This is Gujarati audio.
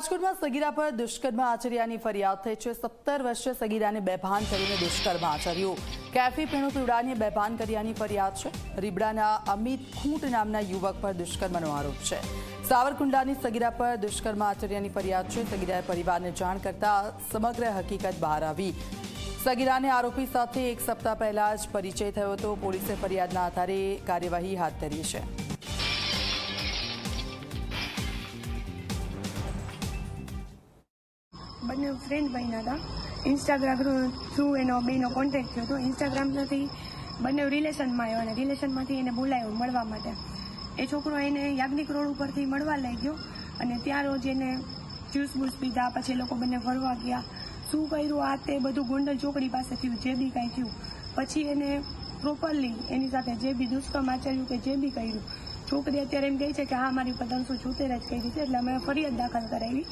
રાજકોટમાં સગીરા પર દુષ્કર્મ આચર્યાની ફરિયાદ થઈ છે। 17 વર્ષીય સગીરાને બેભાન કરીને દુષ્કર્મ આચર્યું। કેફી પીણું પીવડાવીને બેભાન કર્યાની ફરિયાદ છે। રીબડાના અમિત ખૂંટ નામના યુવક પર દુષ્કર્મનો આરોપ છે। સાવરકુંડલાની સગીરા પર દુષ્કર્મ આચર્યાની ફરિયાદ છે। સગીરાએ પરિવારને જાણ કરતા સમગ્ર હકીકત બહાર આવી। સગીરાને આરોપી સાથે એક સપ્તાહ પહેલા જ પરિચય થયો હતો। પોલીસે ફરિયાદના આધારે કાર્યવાહી હાથ ધરી છે। બંને ફ્રેન્ડ બન્યા હતા। ઇન્સ્ટાગ્રામ થ્રુ એનો બેનો કોન્ટેક્ટ થયો હતો। ઇન્સ્ટાગ્રામથી બંને રિલેશનમાં આવ્યો અને રિલેશનમાંથી એને બોલાવ્યો મળવા માટે। એ છોકરો એને યાજ્ઞિક રોડ ઉપરથી મળવા લઈ ગયો અને ત્યાં રોજ એને જ્યુસ બૂસ પીધા। પછી લોકો બંને ફરવા ગયા। શું કર્યું આ તે બધું ગોંડલ ચોકડી પાસે થયું, જે બી કાંઈ થયું। પછી એને પ્રોપરલી એની સાથે જે બી દુષ્કર્મ આચર્યું કે જે બી કર્યું, છોકરી અત્યારે એમ કહે છે કે હા મારી ઉપર 374 જ કરી છે। એટલે અમે ફરિયાદ દાખલ કરાવી